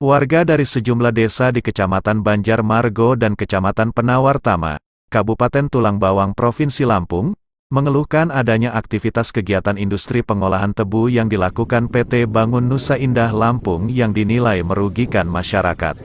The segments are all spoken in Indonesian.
Warga dari sejumlah desa di Kecamatan Banjarmargo dan Kecamatan Penawartama, Kabupaten Tulang Bawang, Provinsi Lampung, mengeluhkan adanya aktivitas kegiatan industri pengolahan tebu yang dilakukan PT Bangun Nusa Indah Lampung yang dinilai merugikan masyarakat.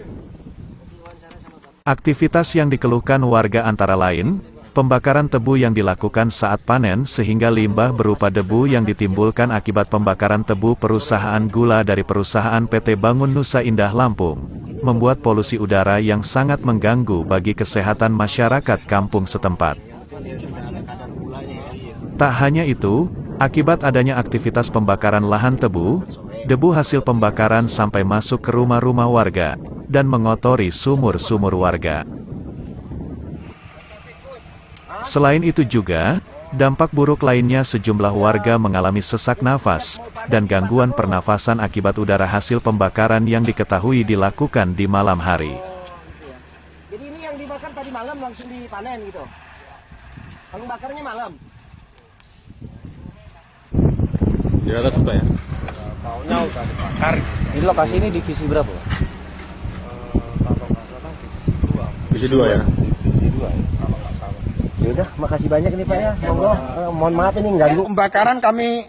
Aktivitas yang dikeluhkan warga antara lain, pembakaran tebu yang dilakukan saat panen sehingga limbah berupa debu yang ditimbulkan akibat pembakaran tebu perusahaan gula dari perusahaan PT Bangun Nusa Indah Lampung, membuat polusi udara yang sangat mengganggu bagi kesehatan masyarakat kampung setempat. Tak hanya itu, akibat adanya aktivitas pembakaran lahan tebu, debu hasil pembakaran sampai masuk ke rumah-rumah warga, dan mengotori sumur-sumur warga. Selain itu juga, dampak buruk lainnya sejumlah warga mengalami sesak nafas, dan gangguan pernafasan akibat udara hasil pembakaran yang diketahui dilakukan di malam hari. Jadi ini yang dibakar tadi malam langsung dipanen gitu? Kalau bakarnya malam? Di atas apa ya? Tahunnya udah dibakar. Ini lokasi ini divisi berapa? Kalau nggak salah divisi 2. Divisi 2 ya? Divisi 2 ya, kalau nggak salah. Yaudah, makasih banyak nih Pak ya. Monggo, mohon maaf ini ganggu. Pembakaran kami,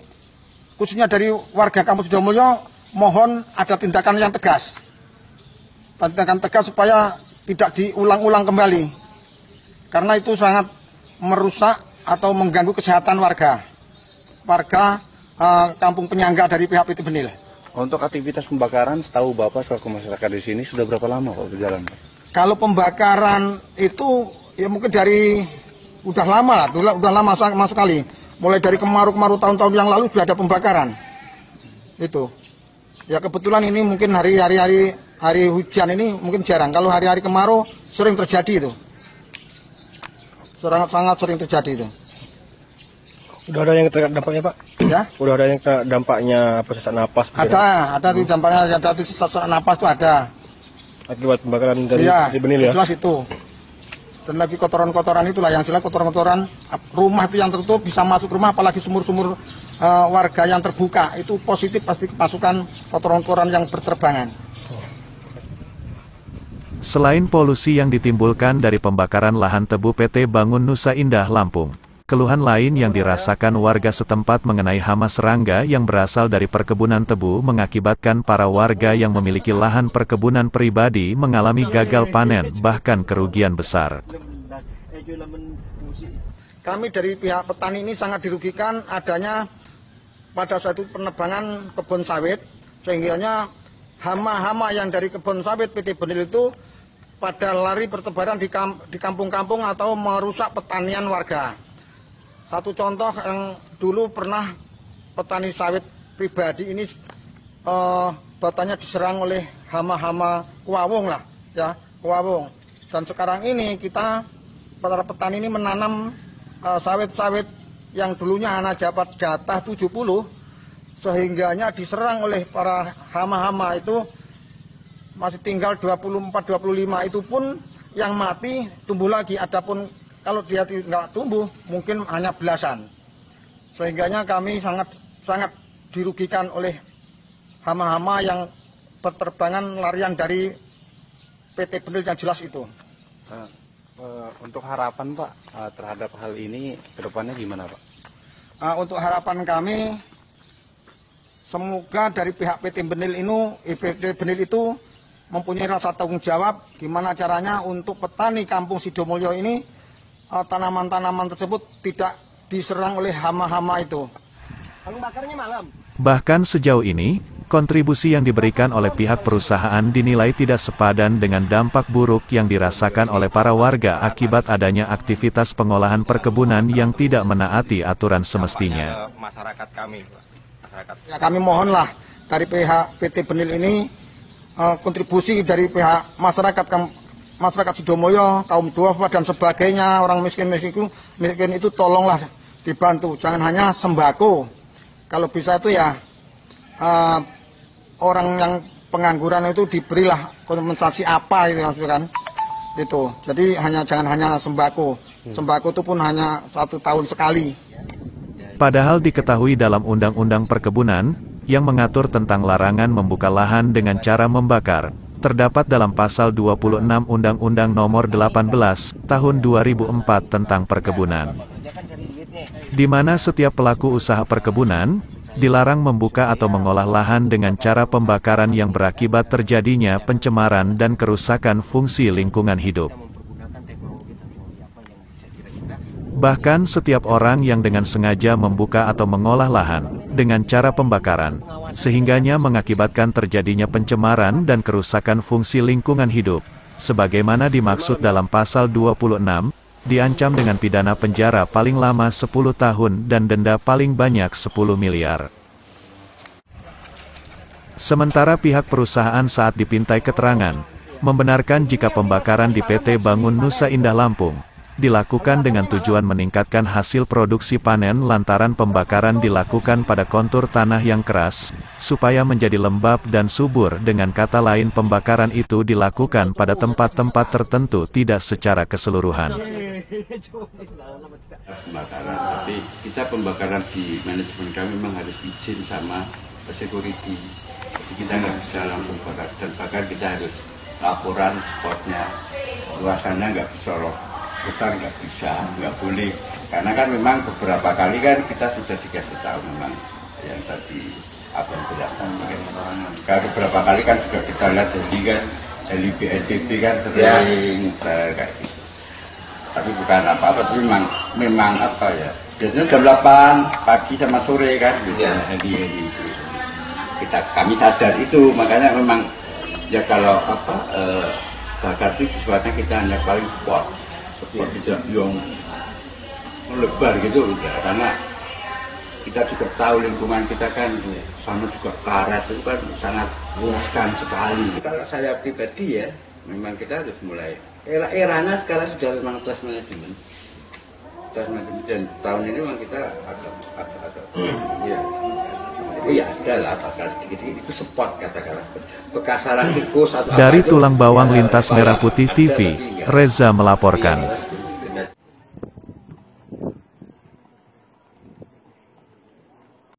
khususnya dari warga Kampung Sidomulyo, mohon ada tindakan yang tegas. Tindakan tegas supaya tidak diulang-ulang kembali. Karena itu sangat merusak atau mengganggu kesehatan warga. Warga kampung penyangga dari pihak PT Benil. Untuk aktivitas pembakaran, setahu Bapak selaku masyarakat di sini sudah berapa lama Pak berjalan? Kalau pembakaran itu ya mungkin dari udah lama lah, udah lama sekali. Mulai dari kemarau-kemarau tahun-tahun yang lalu sudah ada pembakaran. Itu. Ya kebetulan ini mungkin hari hujan ini mungkin jarang. Kalau hari-hari kemarau sering terjadi itu. Sangat sering terjadi itu. Udah ada yang terkena dampaknya Pak? Ya? Udah ada yang terkena dampaknya sesak napas? Ada tuh dampaknya, ada tuh sesak napas tuh ada. Akibat pembakaran dari Benil ya? Jelas itu. Dan lagi kotoran-kotoran itulah yang jelas kotoran-kotoran rumah itu yang tertutup bisa masuk rumah, apalagi sumur-sumur warga yang terbuka itu positif pasti kemasukan kotoran-kotoran yang berterbangan. Selain polusi yang ditimbulkan dari pembakaran lahan tebu PT Bangun Nusa Indah Lampung, keluhan lain yang dirasakan warga setempat mengenai hama serangga yang berasal dari perkebunan tebu mengakibatkan para warga yang memiliki lahan perkebunan pribadi mengalami gagal panen bahkan kerugian besar. Kami dari pihak petani ini sangat dirugikan adanya pada suatu penebangan kebun sawit, sehingga hama-hama yang dari kebun sawit PT Benil itu pada lari bertebaran di kampung-kampung atau merusak pertanian warga. Satu contoh yang dulu pernah petani sawit pribadi ini batanya diserang oleh hama-hama kuawung lah, ya kuawung. Dan sekarang ini kita para petani ini menanam sawit-sawit yang dulunya hanya dapat jatah 70, sehingganya diserang oleh para hama-hama itu masih tinggal 24-25, itu pun yang mati tumbuh lagi, adapun kalau dia nggak tumbuh, mungkin hanya belasan. Sehingganya kami sangat dirugikan oleh hama-hama yang berterbangan larian dari PT Benil yang jelas itu. Untuk harapan Pak terhadap hal ini ke depannya gimana Pak? Untuk harapan kami, semoga dari pihak PT Benil itu mempunyai rasa tanggung jawab gimana caranya untuk petani kampung Sidomulyo ini tanaman-tanaman tersebut tidak diserang oleh hama-hama itu. Kalau bakarnya malam? Bahkan sejauh ini, kontribusi yang diberikan oleh pihak perusahaan dinilai tidak sepadan dengan dampak buruk yang dirasakan oleh para warga akibat adanya aktivitas pengolahan perkebunan yang tidak menaati aturan semestinya. Masyarakat kami. Ya, kami mohonlah dari pihak PT Benil ini kontribusi dari pihak masyarakat Sidomulyo, kaum duafa dan sebagainya, orang miskin itu tolonglah dibantu, jangan hanya sembako. Kalau bisa itu ya orang yang pengangguran itu diberilah kompensasi apa itu kan. Itu. Jadi jangan hanya sembako. Sembako itu pun hanya 1 tahun sekali. Padahal diketahui dalam Undang-Undang Perkebunan, yang mengatur tentang larangan membuka lahan dengan cara membakar, terdapat dalam pasal 26 Undang-Undang Nomor 18 Tahun 2004 tentang perkebunan, di mana setiap pelaku usaha perkebunan dilarang membuka atau mengolah lahan dengan cara pembakaran yang berakibat terjadinya pencemaran dan kerusakan fungsi lingkungan hidup. Bahkan setiap orang yang dengan sengaja membuka atau mengolah lahan dengan cara pembakaran, sehingganya mengakibatkan terjadinya pencemaran dan kerusakan fungsi lingkungan hidup, sebagaimana dimaksud dalam pasal 26, diancam dengan pidana penjara paling lama 10 tahun dan denda paling banyak 10 miliar. Sementara pihak perusahaan saat dipintai keterangan, membenarkan jika pembakaran di PT Bangun Nusa Indah Lampung dilakukan dengan tujuan meningkatkan hasil produksi panen lantaran pembakaran dilakukan pada kontur tanah yang keras, supaya menjadi lembab dan subur. Dengan kata lain, pembakaran itu dilakukan pada tempat-tempat tertentu tidak secara keseluruhan. Pembakaran, tapi kita pembakaran di manajemen kami memang harus izin sama security. Jadi kita nggak bisa langsung bakar, dan bahkan kita harus laporan spotnya, luasannya nggak disorot. Besar nggak bisa, nggak boleh, karena kan memang beberapa kali kan kita sudah dikasih tahu memang yang tadi apa yang berasal karena beberapa kali kan juga kita lihat jadi kan dari BNPB kan sering kayak gitu. Tapi bukan apa-apa, tapi memang apa ya, biasanya jam 8 pagi sama sore kan gitu, hari kami sadar itu, makanya memang ya kalau apa bakar itu sebenarnya kita hanya paling spot tidak yang melebar gitu udah, karena kita juga tahu lingkungan kita kan sama juga karet itu kan sangat luaskan sekali. Kalau saya pribadi ya, memang kita harus mulai eranya sekarang sudah memang class management, dan tahun ini memang kita agak ya. Oh ya, sudah lah, pasal dikit-dikit itu spot katakanlah bekas sarang tikus atau dari Tulang Bawang Lintas Merah Putih TV, Reza melaporkan.